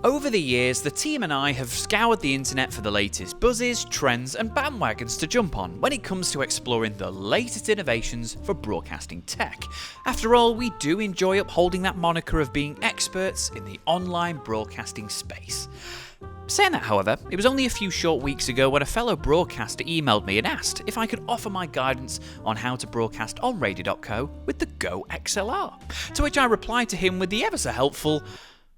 Over the years, the team and I have scoured the internet for the latest buzzes, trends and bandwagons to jump on when it comes to exploring the latest innovations for broadcasting tech. After all, we do enjoy upholding that moniker of being experts in the online broadcasting space. Saying that, however, it was only a few short weeks ago when a fellow broadcaster emailed me and asked if I could offer my guidance on how to broadcast on Radio.co with the GoXLR. To which I replied to him with the ever so helpful,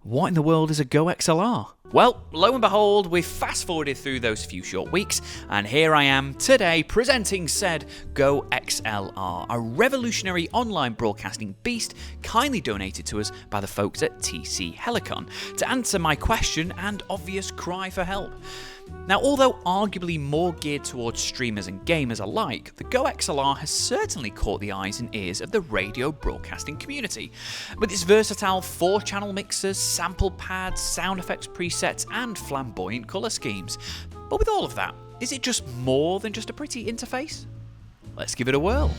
"What in the world is a GoXLR?" Well, lo and behold, we've fast forwarded through those few short weeks, and here I am today presenting said GoXLR, a revolutionary online broadcasting beast kindly donated to us by the folks at Helicon, to answer my question and obvious cry for help. Now, although arguably more geared towards streamers and gamers alike, the GoXLR has certainly caught the eyes and ears of the radio broadcasting community. With its versatile 4-channel mixers, sample pads, sound effects presets, and flamboyant colour schemes. But with all of that, is it just more than just a pretty interface? Let's give it a whirl.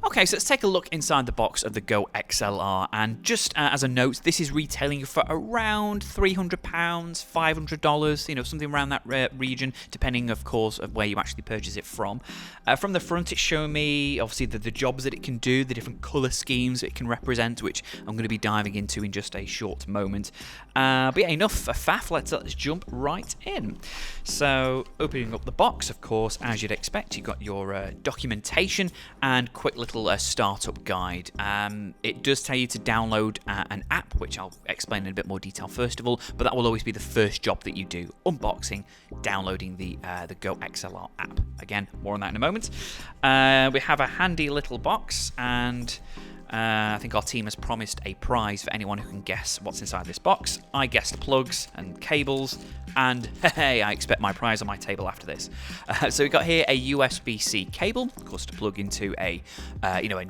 Okay, so let's take a look inside the box of the GoXLR, and just as a note, this is retailing for around £300, $500, something around that region, depending, of course, of where you actually purchase it from. From the front, it's showing me, obviously, the jobs that it can do, the different colour schemes it can represent, which I'm going to be diving into in just a short moment. But yeah, enough faff, let's jump right in. So, opening up the box, of course, as you'd expect, you've got your documentation and quick little startup guide. It does tell you to download an app, which I'll explain in a bit more detail first of all, but that will always be the first job that you do, unboxing, downloading the GoXLR app. Again, more on that in a moment. We have a handy little box, and I think our team has promised a prize for anyone who can guess what's inside this box. I guessed plugs and cables, and hey, I expect my prize on my table after this. So we've got here a USB-C cable, of course, to plug into a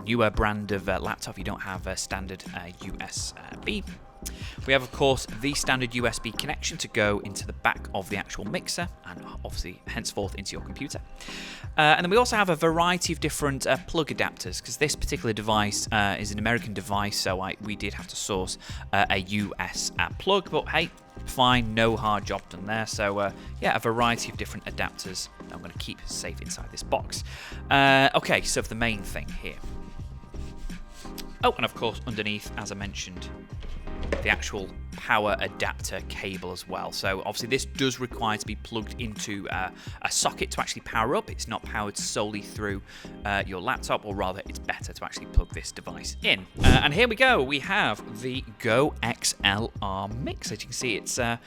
newer brand of laptop. You don't have a standard USB. We have, of course, the standard USB connection to go into the back of the actual mixer and obviously henceforth into your computer. And then we also have a variety of different plug adapters, because this particular device is an American device, so we did have to source a US plug, but hey, fine, no hard job done there. So yeah, a variety of different adapters that I'm going to keep safe inside this box. Okay, so for the main thing here. Oh, and of course, underneath, as I mentioned, the actual power adapter cable as well. So obviously this does require to be plugged into a socket to actually power up. It's not powered solely through your laptop, or rather it's better to actually plug this device in. And here we go, we have the GoXLR Mix. As you can see, it's a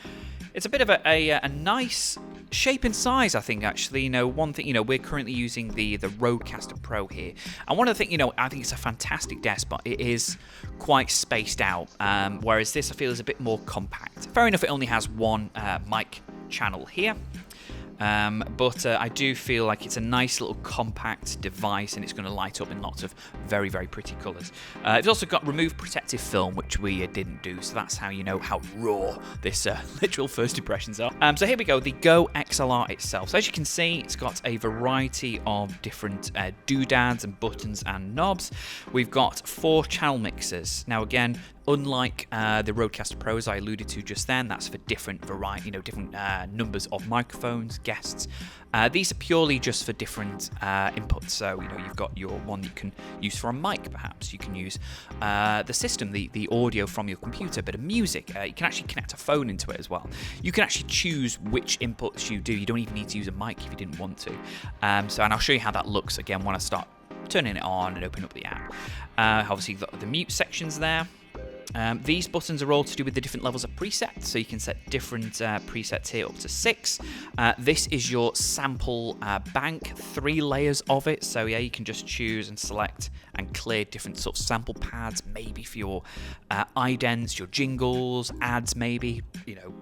bit of a nice shape and size, I think, actually. One thing, we're currently using the Rodecaster Pro here. And one of the things, I think it's a fantastic desk, but it is quite spaced out, whereas this, I feel, is a bit more compact. Fair enough, it only has one mic channel here. But I do feel like it's a nice little compact device, and it's going to light up in lots of very, very pretty colours. It's also got remove protective film, which we didn't do, so that's how you know how raw this literal first impressions are. So here we go, the GoXLR itself. So as you can see, it's got a variety of different doodads and buttons and knobs. We've got 4 channel mixers. Now again, unlike the Rodecaster Pro, as I alluded to just then, that's for different variety, different numbers of microphones, guests. These are purely just for different inputs. So, you've got your one that you can use for a mic, perhaps. You can use the system, the audio from your computer, a bit of music. You can actually connect a phone into it as well. You can actually choose which inputs you do. You don't even need to use a mic if you didn't want to. And I'll show you how that looks again when I start turning it on and opening up the app. Obviously, you've got the mute sections there. These buttons are all to do with the different levels of presets, so you can set different presets here up to 6. This is your sample bank, 3 layers of it, so yeah, you can just choose and select and clear different sorts of sample pads, maybe for your idents, your jingles, ads maybe,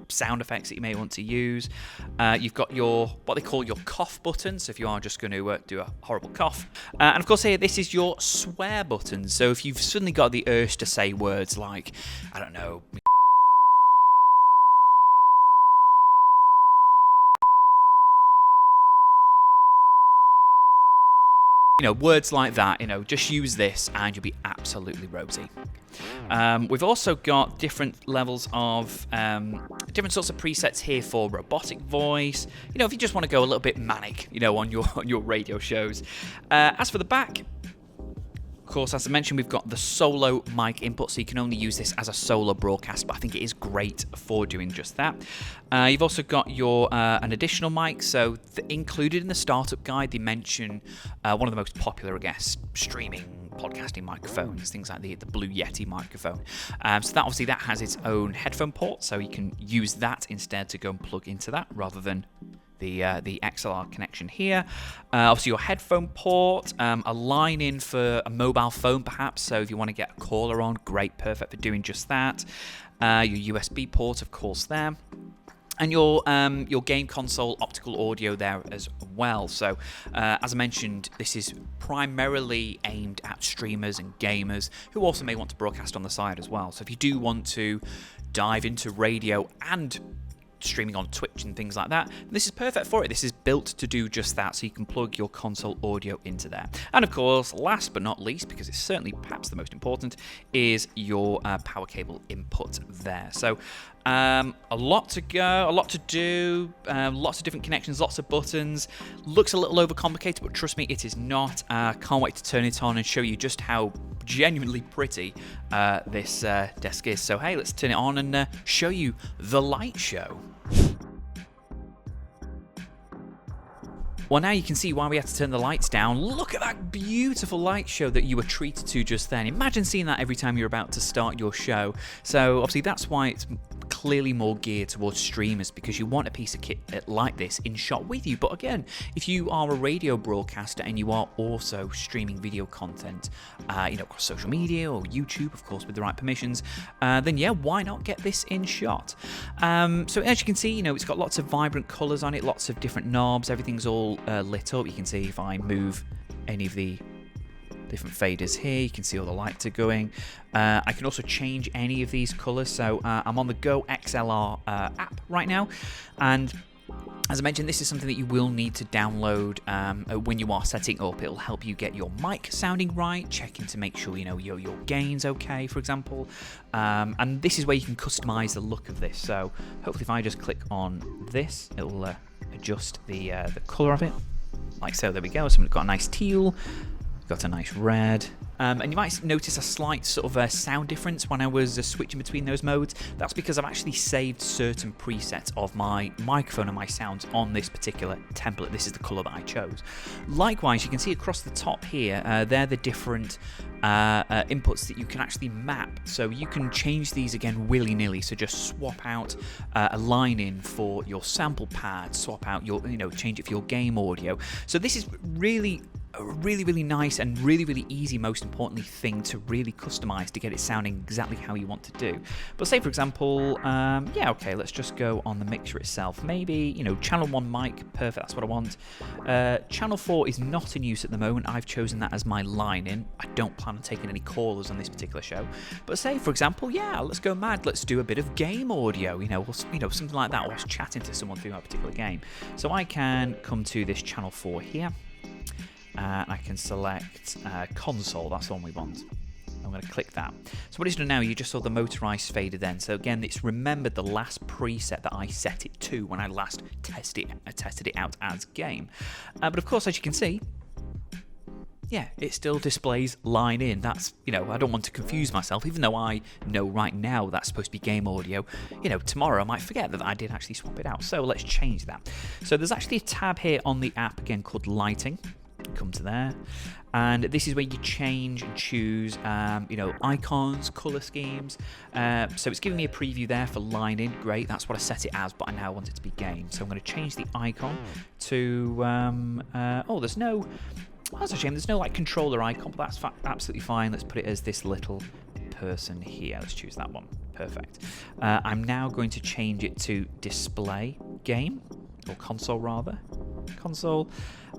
sound effects that you may want to use. You've got your, what they call your cough button, so if you are just going to do a horrible cough. And of course here, this is your swear button, so if you've suddenly got the urge to say words like, I don't know, Words like that, just use this and you'll be absolutely rosy. We've also got different levels of different sorts of presets here for robotic voice. If you just want to go a little bit manic, on your radio shows. As for the back, of course, as I mentioned, we've got the solo mic input, so you can only use this as a solo broadcast, but I think it is great for doing just that. You've also got your an additional mic, so included in the startup guide, they mention one of the most popular, I guess, streaming podcasting microphones, things like the Blue Yeti microphone. So that has its own headphone port, so you can use that instead to go and plug into that rather than the XLR connection here. Obviously your headphone port, a line in for a mobile phone perhaps, so if you want to get a caller on, great, perfect for doing just that. Your USB port, of course, there. And your game console optical audio there as well. So, as I mentioned, this is primarily aimed at streamers and gamers who also may want to broadcast on the side as well. So if you do want to dive into radio and streaming on Twitch and things like that, this is perfect for it. This is built to do just that, so you can plug your console audio into there. And of course, last but not least, because it's certainly perhaps the most important, is your power cable input there. So a lot to go, a lot to do, lots of different connections, lots of buttons. Looks a little overcomplicated, but trust me, it is not. Can't wait to turn it on and show you just how genuinely pretty this desk is. So hey, let's turn it on and show you the light show. Well, now you can see why we had to turn the lights down. Look at that beautiful light show that you were treated to just then. Imagine seeing that every time you're about to start your show. So obviously that's why it's clearly more geared towards streamers, because you want a piece of kit like this in shot with you. But again, if you are a radio broadcaster and you are also streaming video content, across social media or YouTube, of course, with the right permissions, then yeah, why not get this in shot? So as you can see, it's got lots of vibrant colors on it, lots of different knobs, everything's all lit up. You can see if I move any of the different faders here, you can see all the lights are going. I can also change any of these colors. So I'm on the GoXLR app right now, and as I mentioned, this is something that you will need to download when you are setting up. It'll help you get your mic sounding right, checking to make sure your gain's okay, for example. And this is where you can customize the look of this. So hopefully if I just click on this, it'll adjust the color of it, like so. There we go. So we've got a nice teal, got a nice red, and you might notice a slight sort of sound difference when I was switching between those modes. That's because I've actually saved certain presets of my microphone and my sounds on this particular template. This is the color that I chose. Likewise, you can see across the top here, they're the different inputs that you can actually map. So you can change these again willy-nilly. So just swap out a line in for your sample pad, swap out your, change it for your game audio. So this is really nice and really easy, most importantly, thing to really customize to get it sounding exactly how you want to do. But say for example, let's just go on the mixer itself. Maybe, channel 1 mic, perfect, that's what I want. Channel 4 is not in use at the moment. I've chosen that as my line in. I don't plan on taking any callers on this particular show. But say for example, let's go mad, let's do a bit of game audio, something like that, or chatting to someone through a particular game. So I can come to this channel 4 here. I can select console, that's the one we want. I'm going to click that. So what it's done now, you just saw the motorized fader then. So again, it's remembered the last preset that I set it to when I last tested it out as game. But of course, as you can see, it still displays line in. That's, I don't want to confuse myself, even though I know right now that's supposed to be game audio. Tomorrow I might forget that I did actually swap it out. So let's change that. So there's actually a tab here on the app, again, called lighting. Come to there, and this is where you change and choose icons, color schemes. So it's giving me a preview there for line in. Great, that's what I set it as, but I now want it to be game. So I'm going to change the icon to there's no, that's a shame, there's no controller icon, but that's absolutely fine. Let's put it as this little person here. Let's choose that one. Perfect. I'm now going to change it to display game, or console rather. Console.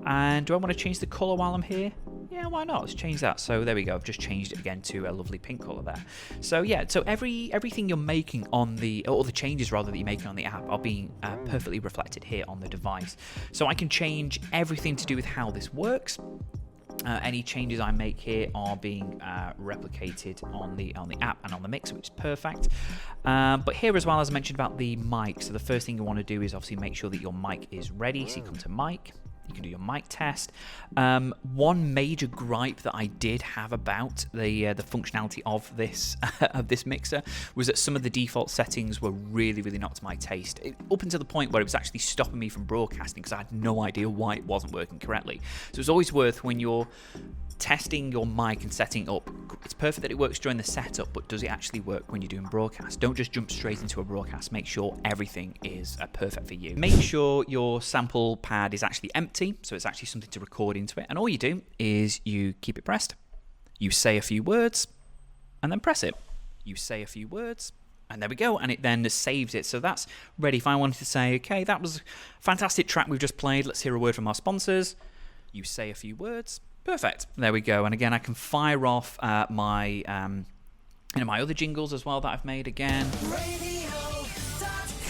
And do I want to change the color while I'm here? Yeah, why not? Let's change that. So there we go. I've just changed it again to a lovely pink color there. So so everything you're making on or the changes rather that you're making on the app are being perfectly reflected here on the device. So I can change everything to do with how this works. Any changes I make here are being replicated on the app and on the mixer, which is perfect. But here as well, as I mentioned about the mic, so the first thing you want to do is obviously make sure that your mic is ready. So you come to mic. You can do your mic test. One major gripe that I did have about the functionality of this mixer was that some of the default settings were really, really not to my taste. Up until the point where it was actually stopping me from broadcasting because I had no idea why it wasn't working correctly. So it's always worth, when you're testing your mic and setting it up, it's perfect that it works during the setup, but does it actually work when you're doing broadcast? Don't just jump straight into a broadcast. Make sure everything is perfect for you. Make sure your sample pad is actually empty, so it's actually something to record into it, and all you do is you keep it pressed, you say a few words, and then press it. You say a few words, and there we go, and it then saves it. So that's ready. If I wanted to say, okay, that was a fantastic track we've just played, let's hear a word from our sponsors. You say a few words. Perfect. There we go. And again, I can fire off my my other jingles as well that I've made again. Radio.co.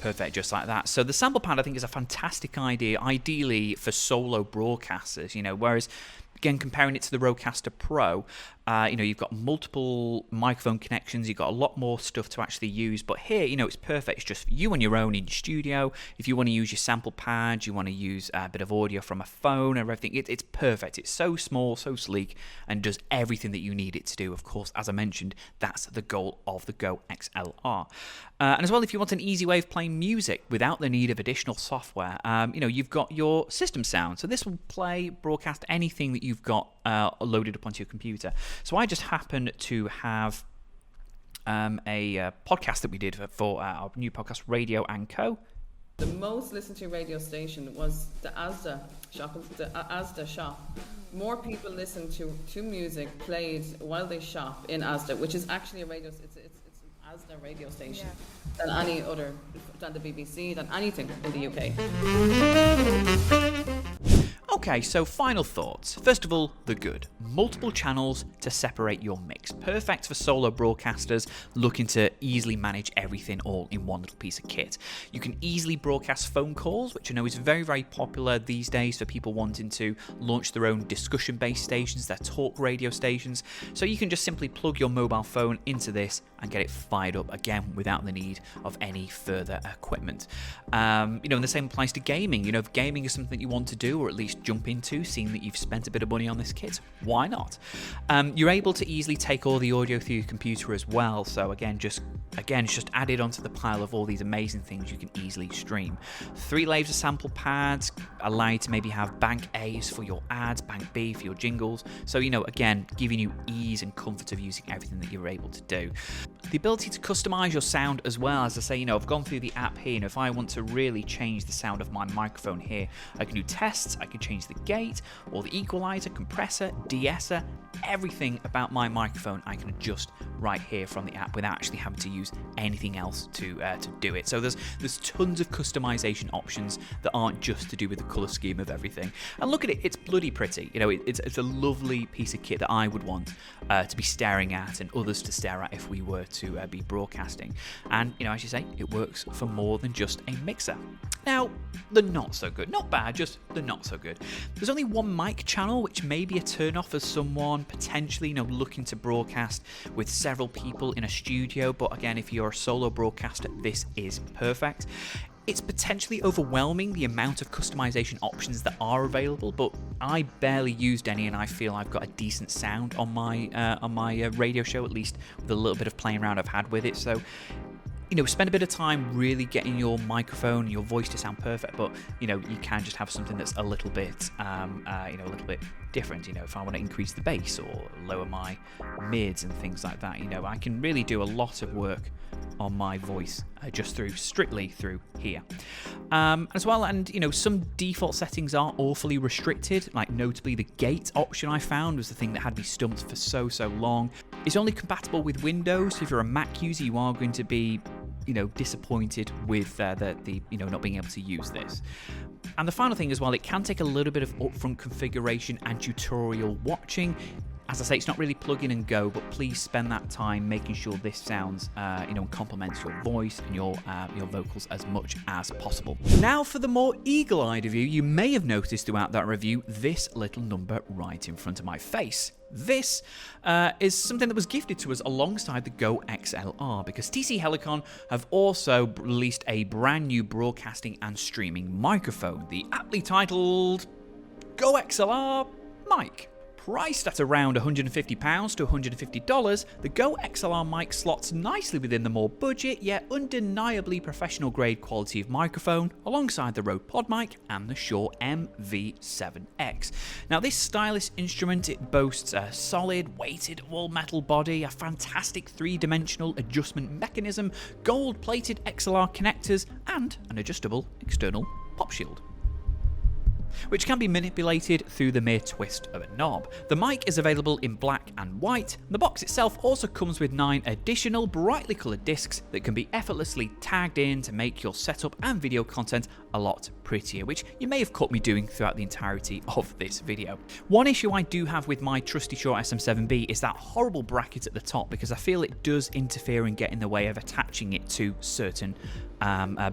Perfect, just like that. So the sample pad, I think, is a fantastic idea, ideally for solo broadcasters. Whereas again, comparing it to the Rodecaster Pro, you've got multiple microphone connections, you've got a lot more stuff to actually use, but here, it's perfect. It's just you on your own in your studio. If you want to use your sample pad, you want to use a bit of audio from a phone or everything, it's perfect. It's so small, so sleek, and does everything that you need it to do. Of course, as I mentioned, that's the goal of the GoXLR. And as well, if you want an easy way of playing music without the need of additional software, you've got your system sound. So this will broadcast anything that you've got loaded up onto your computer. So I just happen to have a podcast that we did for our new podcast, Radio.co. The most listened to radio station was the Asda shop. More people listen to music played while they shop in Asda, which is actually a radio. It's an Asda radio station than any other, than the BBC, than anything in the UK. Okay, so final thoughts. First of all, the good. Multiple channels to separate your mix. Perfect for solo broadcasters looking to easily manage everything all in one little piece of kit. You can easily broadcast phone calls, which I know is very, very popular these days for people wanting to launch their own discussion-based stations, their talk radio stations. So you can just simply plug your mobile phone into this and get it fired up again without the need of any further equipment. And the same applies to gaming. If gaming is something you want to do, or at least jump into, seeing that you've spent a bit of money on this kit, why not? You're able to easily take all the audio through your computer as well. So again, just added onto the pile of all these amazing things you can easily stream. 3 layers of sample pads allow you to maybe have bank A's for your ads, bank B for your jingles. So again, giving you ease and comfort of using everything that you're able to do. The ability to customize your sound as well. As I say, I've gone through the app here, if I want to really change the sound of my microphone here, I can do tests, I can change the gate, or the equalizer, compressor, de-esser, everything about my microphone I can adjust right here from the app without actually having to use anything else to do it. So there's tons of customization options that aren't just to do with the color scheme of everything. And look at it, it's bloody pretty. It's a lovely piece of kit that I would want to be staring at and others to stare at if we were to be broadcasting. And as you say, it works for more than just a mixer. Now, the not so good, not bad, just the not so good. There's only one mic channel, which may be a turn off as someone potentially looking to broadcast with several people in a studio. But again, if you're a solo broadcaster, this is perfect. It's potentially overwhelming, the amount of customization options that are available, but I barely used any, and I feel I've got a decent sound on my radio show, at least with a little bit of playing around I've had with it. So spend a bit of time really getting your microphone, your voice to sound perfect, but you can just have something that's a little bit different. If I want to increase the bass or lower my mids and things like that, I can really do a lot of work on my voice just strictly through here as well. And some default settings are awfully restricted, like notably the gate option I found was the thing that had me stumped for so long. It's only compatible with Windows. If you're a Mac user, you are going to be disappointed with the not being able to use this. And the final thing as well, it can take a little bit of upfront configuration and tutorial watching. as I say, it's not really plug in and go, but please spend that time making sure this sounds, complements your voice and your vocals as much as possible. Now for the more eagle-eyed of you, you may have noticed throughout that review this little number right in front of my face. This is something that was gifted to us alongside the GoXLR, because TC Helicon have also released a brand new broadcasting and streaming microphone, the aptly titled GoXLR Mic. Priced at around £150 to $150, the GoXLR Mic slots nicely within the more budget yet undeniably professional grade quality of microphone alongside the Rode PodMic and the Shure MV7X. Now this stylish instrument, it boasts a solid weighted all metal body, a fantastic 3-dimensional adjustment mechanism, gold plated XLR connectors and an adjustable external pop shield, which can be manipulated through the mere twist of a knob. The mic is available in black and white. The box itself also comes with 9 additional brightly coloured discs that can be effortlessly tagged in to make your setup and video content a lot prettier, which you may have caught me doing throughout the entirety of this video. One issue I do have with my trusty Shure SM7B is that horrible bracket at the top, because I feel it does interfere and get in the way of attaching it to certain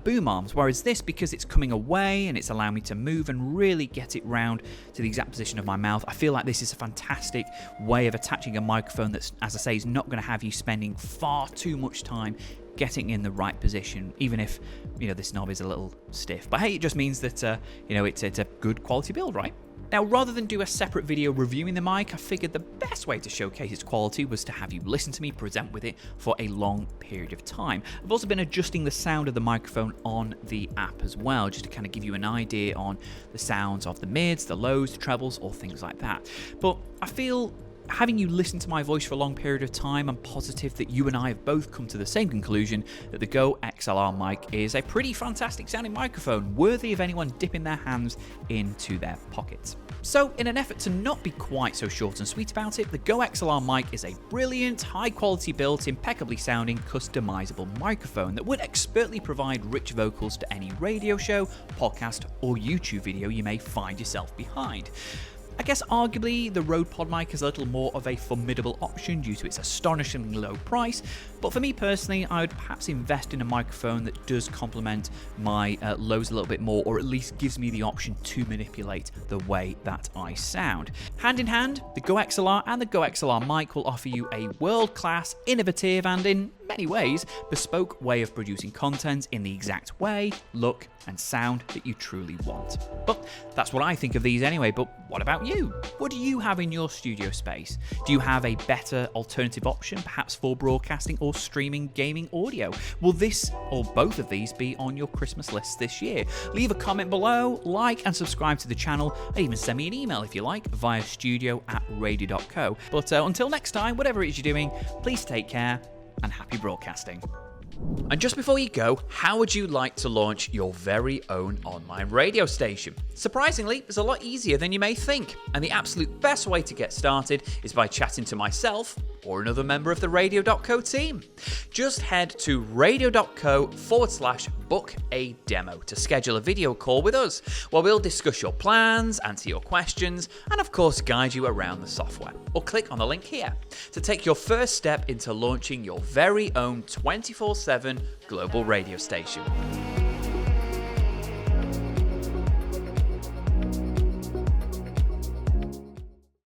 boom arms, whereas this, because it's coming away and it's allowing me to move and really get it round to the exact position of my mouth, I feel like this is a fantastic way of attaching a microphone that's, as I say, is not going to have you spending far too much time getting in the right position, even if this knob is a little stiff. But hey, it just means that it's a good quality build, right? Now, rather than do a separate video reviewing the mic, I figured the best way to showcase its quality was to have you listen to me present with it for a long period of time. I've also been adjusting the sound of the microphone on the app as well, just to kind of give you an idea on the sounds of the mids, the lows, the trebles, or things like that. But I feel having you listen to my voice for a long period of time, I'm positive that you and I have both come to the same conclusion that the GoXLR mic is a pretty fantastic sounding microphone, worthy of anyone dipping their hands into their pockets. So, in an effort to not be quite so short and sweet about it, the GoXLR mic is a brilliant, high-quality built, impeccably sounding, customizable microphone that would expertly provide rich vocals to any radio show, podcast, or YouTube video you may find yourself behind. I guess arguably the Rode PodMic is a little more of a formidable option due to its astonishingly low price, but for me personally, I would perhaps invest in a microphone that does complement my lows a little bit more, or at least gives me the option to manipulate the way that I sound. Hand in hand, the GoXLR and the GoXLR mic will offer you a world-class, innovative, and in many ways, bespoke way of producing content in the exact way, look, and sound that you truly want. But that's what I think of these anyway, but what about you? What do you have in your studio space? Do you have a better alternative option, perhaps for broadcasting or streaming gaming audio? Will this or both of these be on your Christmas list this year? Leave a comment below, like and subscribe to the channel, and even send me an email if you like via studio@radio.co. But until next time, whatever it is you're doing, please take care and happy broadcasting. And just before you go, how would you like to launch your very own online radio station? Surprisingly, it's a lot easier than you may think, and the absolute best way to get started is by chatting to myself or another member of the Radio.co team. Just head to Radio.co/book a demo to schedule a video call with us, where we'll discuss your plans, answer your questions, and of course guide you around the software. Or click on the link here to take your first step into launching your very own 24/7 global radio station.